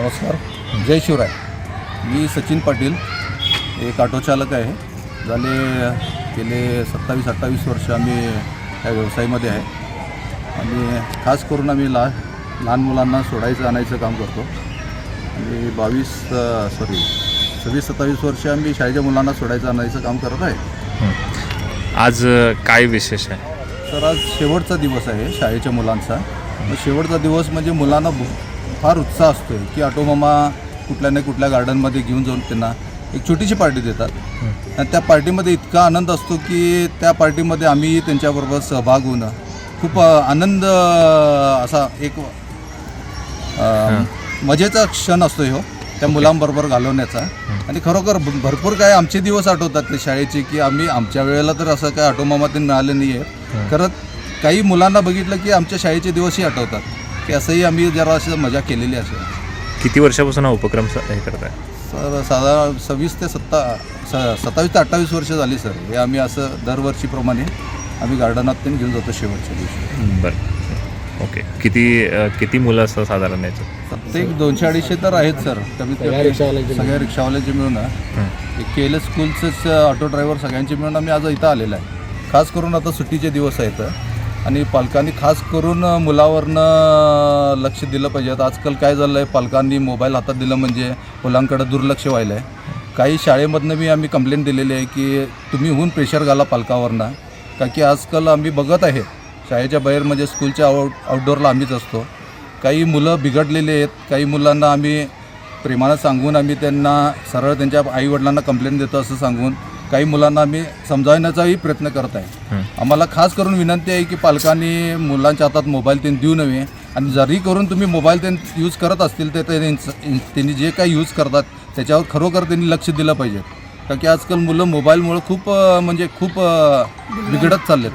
नमस्कार, जय शिवराय. मी सचिन पाटील, एक ऑटो चालक आहे. गेले 27-28 वर्ष आम्ही या व्यवसायामध्ये आहे आणि खास करून आम्ही लहान मुलांना सोडायचं आणायचं काम करतो. आणि 26-27 वर्ष आम्ही शाळेच्या मुलांना सोडायचं आणायचं काम करत आहे. आज काय विशेष आहे? तर आज शेवटचा दिवस आहे शाळेच्या मुलांचा. शेवटचा दिवस म्हणजे मुलांना फार उत्साह असतो आहे की ऑटो मामा कुठल्या ना कुठल्या गार्डनमध्ये घेऊन जाऊन त्यांना एक छोटीशी पार्टी देतात. आणि त्या पार्टीमध्ये इतका आनंद असतो की त्या पार्टीमध्ये आम्ही त्यांच्याबरोबर सहभाग होऊन खूप आनंद असा एक मजेचा क्षण असतो हो त्या मुलांबरोबर घालवण्याचा. आणि खरोखर भरपूर काय आमचे दिवस आठवतात ते शाळेचे की आम्ही आमच्या वेळेला तर असं काय ऑटो मामा ते मिळाले नाही आहे. खरं काही मुलांना बघितलं की आमच्या शाळेचे दिवसही आठवतात की असंही आम्ही जरा असं मजा केलेली असेल. किती वर्षापासून हा उपक्रम हे करत आहे? सर साधारण 27 ते 28 वर्ष झाली सर. हे आम्ही असं दरवर्षीप्रमाणे आम्ही गार्डनात त्यांनी घेऊन जातो शेवटच्या दिवशी. बरं, ओके. किती मुलं असतात साधारण याचं? प्रत्येक 200-250 तर आहेत सर. कमीत कमी सगळ्या रिक्षावाल्यांचे मिळून केलं स्कूलचंच ऑटो ड्रायव्हर सगळ्यांचे मिळून आम्ही आज इथं आलेलं आहे. खास करून आता सुट्टीचे दिवस आहेत आणि पालकांनी खास करून मुलावरनं लक्ष दिलं पाहिजे. आजकाल काय झालं आहे, पालकांनी मोबाईल हातात दिलं म्हणजे मुलांकडे दुर्लक्ष व्हायलं आहे. काही शाळेमधनं मी आम्ही कंप्लेंट दिलेली आहे की तुम्ही होऊन प्रेशर घाला पालकावरनं. का की आजकाल आम्ही बघत आहे शाळेच्या बाहेर म्हणजे स्कूलच्या आउटडोअरला आम्हीच असतो. काही मुलं बिघडलेले आहेत. काही मुलांना आम्ही प्रेमानं सांगून आम्ही त्यांना सरळ त्यांच्या आईवडिलांना कंप्लेंट देतो असं सांगून काही मुलांना आम्ही समजावण्याचाही प्रयत्न करत आहे. आम्हाला खास करून विनंती आहे की पालकांनी मुलांच्या हातात मोबाईल त्यांनी देऊ नये. आणि जरी करून तुम्ही मोबाईल त्यांनी यूज करत असतील तर त्यांनी जे काही यूज करतात त्याच्यावर खरोखर त्यांनी लक्ष दिलं पाहिजे. कारण की आजकाल मुलं मोबाईलमुळं खूप बिघडत चाललेत.